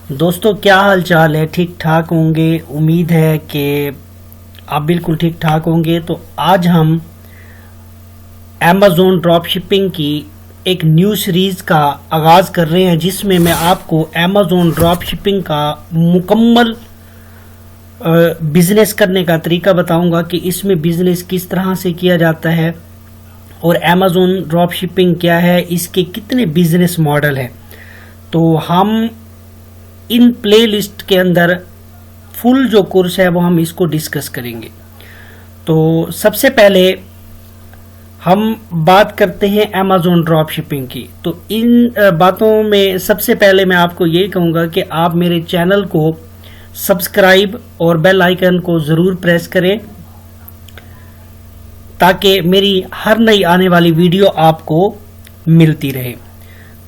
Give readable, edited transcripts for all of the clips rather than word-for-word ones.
दोस्तों, क्या हाल चाल है? ठीक ठाक होंगे। उम्मीद है कि आप बिल्कुल ठीक ठाक होंगे। तो आज हम अमेज़ॉन ड्रॉप शिपिंग की एक न्यू सीरीज़ का आगाज़ कर रहे हैं, जिसमें मैं आपको अमेज़ॉन ड्रॉप शिपिंग का मुकम्मल बिज़नेस करने का तरीका बताऊंगा कि इसमें बिज़नेस किस तरह से किया जाता है और अमेज़ॉन ड्रॉप शिपिंग क्या है, इसके कितने बिज़नेस मॉडल हैं। तो हम इन प्लेलिस्ट के अंदर फुल जो कोर्स है वो हम इसको डिस्कस करेंगे। तो सबसे पहले हम बात करते हैं अमेज़ॉन ड्रॉप शिपिंग की। तो इन बातों में सबसे पहले मैं आपको यही कहूँगा कि आप मेरे चैनल को सब्सक्राइब और बेल आइकन को ज़रूर प्रेस करें, ताकि मेरी हर नई आने वाली वीडियो आपको मिलती रहे।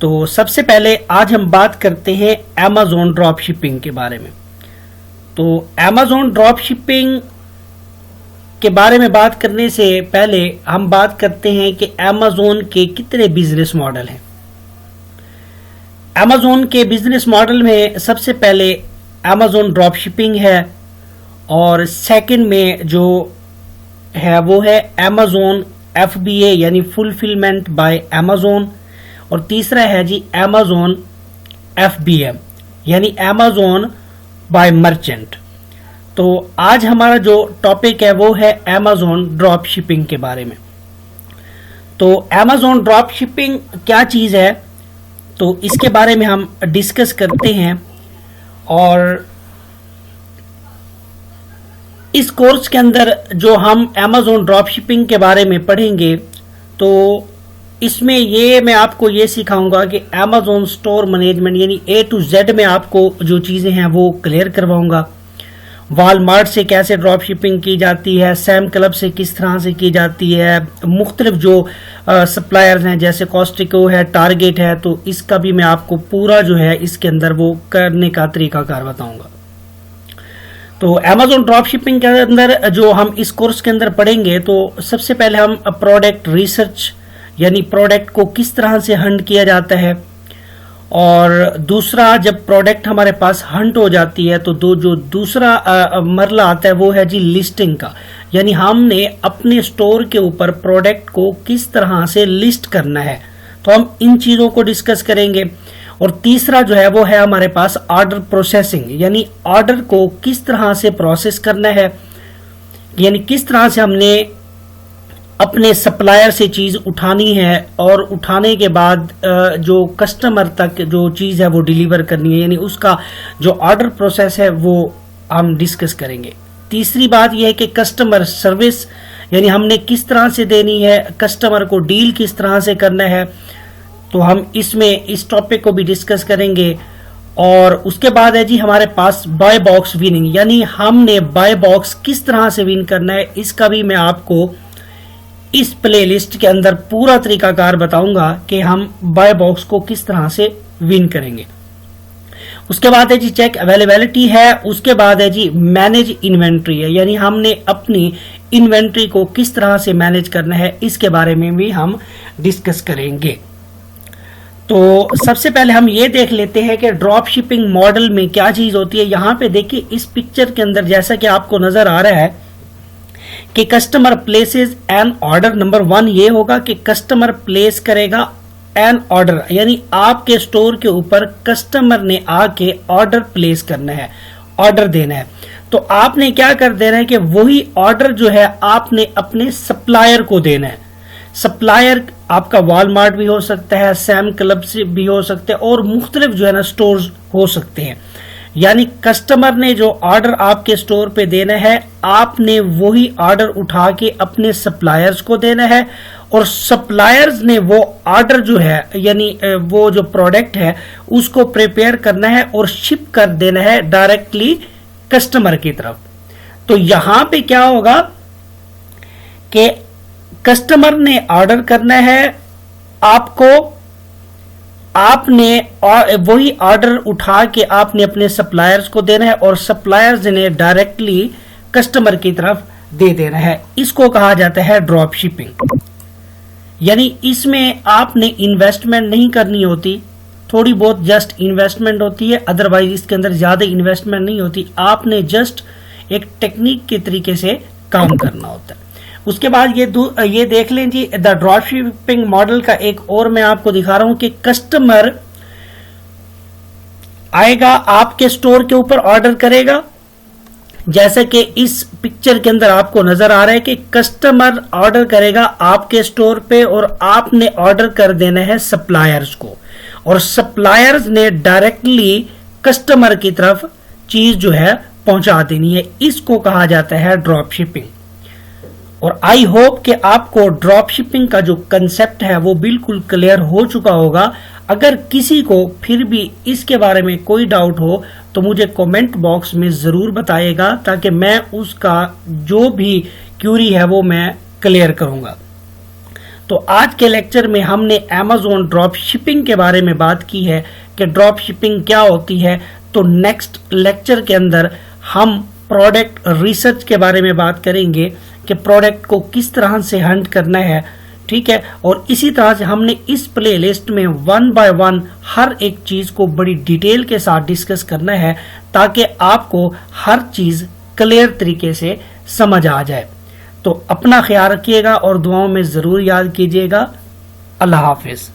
तो सबसे पहले आज हम बात करते हैं अमेज़ॉन ड्रॉप शिपिंग के बारे में। तो अमेज़ॉन ड्रॉप शिपिंग के बारे में बात करने से पहले हम बात करते हैं कि अमेज़ॉन के कितने बिजनेस मॉडल हैं। अमेज़ॉन के बिजनेस मॉडल में सबसे पहले अमेज़ॉन ड्रॉप शिपिंग है, और सेकंड में जो है वो है अमेज़ॉन FBA यानी फुलफिलमेंट बाय अमेज़ॉन, और तीसरा है जी अमेज़ॉन FBM यानी अमेज़ॉन बाय मर्चेंट। तो आज हमारा जो टॉपिक है वो है अमेज़ॉन ड्रॉप शिपिंग के बारे में। तो अमेज़ॉन ड्रॉप शिपिंग क्या चीज़ है, तो इसके बारे में हम डिस्कस करते हैं। और इस कोर्स के अंदर जो हम अमेज़ॉन ड्रॉप शिपिंग के बारे में पढ़ेंगे, तो इसमें ये मैं आपको ये सिखाऊंगा कि अमेज़ॉन स्टोर मैनेजमेंट यानी A to Z में आपको जो चीज़ें हैं वो क्लियर करवाऊंगा। वॉलमार्ट से कैसे ड्रॉप शिपिंग की जाती है, सैम क्लब से किस तरह से की जाती है, मुख्तलिफ जो सप्लायर्स हैं जैसे कॉस्टिको है, टारगेट है, तो इसका भी मैं आपको पूरा जो है इसके अंदर वो करने का तरीकाकार बताऊंगा। तो अमेज़ॉन ड्रॉप शिपिंग के अंदर जो हम इस कोर्स के अंदर पढ़ेंगे, तो सबसे पहले हम प्रोडक्ट रिसर्च यानी प्रोडक्ट को किस तरह से हंट किया जाता है, और दूसरा जब प्रोडक्ट हमारे पास हंट हो जाती है तो जो दूसरा मरला आता है वो है जी लिस्टिंग का, यानी हमने अपने स्टोर के ऊपर प्रोडक्ट को किस तरह से लिस्ट करना है। तो हम इन चीज़ों को डिस्कस करेंगे। और तीसरा जो है वो है हमारे पास ऑर्डर प्रोसेसिंग, यानी ऑर्डर को किस तरह से प्रोसेस करना है, यानी किस तरह से हमने अपने सप्लायर से चीज़ उठानी है और उठाने के बाद जो कस्टमर तक जो चीज़ है वो डिलीवर करनी है, यानी उसका जो ऑर्डर प्रोसेस है वो हम डिस्कस करेंगे। तीसरी बात यह है कि कस्टमर सर्विस, यानी हमने किस तरह से देनी है, कस्टमर को डील किस तरह से करना है, तो हम इसमें इस टॉपिक को भी डिस्कस करेंगे। और उसके बाद है जी हमारे पास बाय बॉक्स विनिंग, यानी हमने बाय बॉक्स किस तरह से विन करना है, इसका भी मैं आपको इस प्लेलिस्ट के अंदर पूरा तरीकाकार बताऊंगा कि हम बाय बॉक्स को किस तरह से विन करेंगे। उसके बाद है जी चेक अवेलेबिलिटी है। उसके बाद है जी मैनेज इन्वेंट्री है, यानी हमने अपनी इन्वेंट्री को किस तरह से मैनेज करना है, इसके बारे में भी हम डिस्कस करेंगे। तो सबसे पहले हम ये देख लेते हैं कि ड्रॉप शिपिंग मॉडल में क्या चीज होती है। यहाँ पे देखिए इस पिक्चर के अंदर जैसा कि आपको नजर आ रहा है कि customer places an order. Number 1 ये होगा कि कस्टमर प्लेस करेगा एन ऑर्डर, यानी आपके स्टोर के ऊपर कस्टमर ने आके ऑर्डर प्लेस करना है, ऑर्डर देना है। तो आपने क्या कर देना है कि वही ऑर्डर जो है आपने अपने सप्लायर को देना है। सप्लायर आपका वॉलमार्ट भी हो सकता है, सैम क्लब से भी हो सकता है, और मुख्तलिफ जो है ना स्टोर्स हो सकते हैं। यानी कस्टमर ने जो ऑर्डर आपके स्टोर पे देना है, आपने वही ऑर्डर उठा के अपने सप्लायर्स को देना है, और सप्लायर्स ने वो ऑर्डर जो है यानी वो जो प्रोडक्ट है उसको प्रिपेयर करना है और शिप कर देना है डायरेक्टली कस्टमर की तरफ। तो यहां पे क्या होगा कि कस्टमर ने ऑर्डर करना है आपको, आपने वही ऑर्डर उठा के आपने अपने सप्लायर्स को देना है, और सप्लायर्स ने डायरेक्टली कस्टमर की तरफ दे देना है। इसको कहा जाता है ड्रॉप शिपिंग। यानी इसमें आपने इन्वेस्टमेंट नहीं करनी होती, थोड़ी बहुत जस्ट इन्वेस्टमेंट होती है, अदरवाइज इसके अंदर ज्यादा इन्वेस्टमेंट नहीं होती। आपने जस्ट एक टेक्निक के तरीके से काम करना होता है। उसके बाद ये देख लें जी, द ड्रॉप शिपिंग मॉडल का एक और मैं आपको दिखा रहा हूं कि कस्टमर आएगा, आपके स्टोर के ऊपर ऑर्डर करेगा, जैसे कि इस पिक्चर के अंदर आपको नजर आ रहा है कि कस्टमर ऑर्डर करेगा आपके स्टोर पे और आपने ऑर्डर कर देना है सप्लायर्स को, और सप्लायर्स ने डायरेक्टली कस्टमर की तरफ चीज जो है पहुंचा देनी है। इसको कहा जाता है ड्रॉप शिपिंग। और आई होप कि आपको ड्रॉप शिपिंग का जो कंसेप्ट है वो बिल्कुल क्लियर हो चुका होगा। अगर किसी को फिर भी इसके बारे में कोई डाउट हो तो मुझे कमेंट बॉक्स में जरूर बताइएगा, ताकि मैं उसका जो भी क्यूरी है वो मैं क्लियर करूंगा। तो आज के लेक्चर में हमने Amazon ड्रॉप शिपिंग के बारे में बात की है कि ड्रॉप शिपिंग क्या होती है। तो नेक्स्ट लेक्चर के अंदर हम प्रोडक्ट रिसर्च के बारे में बात करेंगे कि प्रोडक्ट को किस तरह से हंट करना है, ठीक है। और इसी तरह से हमने इस प्लेलिस्ट में 1 बाय 1 हर एक चीज को बड़ी डिटेल के साथ डिस्कस करना है, ताकि आपको हर चीज क्लियर तरीके से समझ आ जाए। तो अपना ख्याल रखिएगा और दुआओं में जरूर याद कीजिएगा। अल्लाह हाफिज।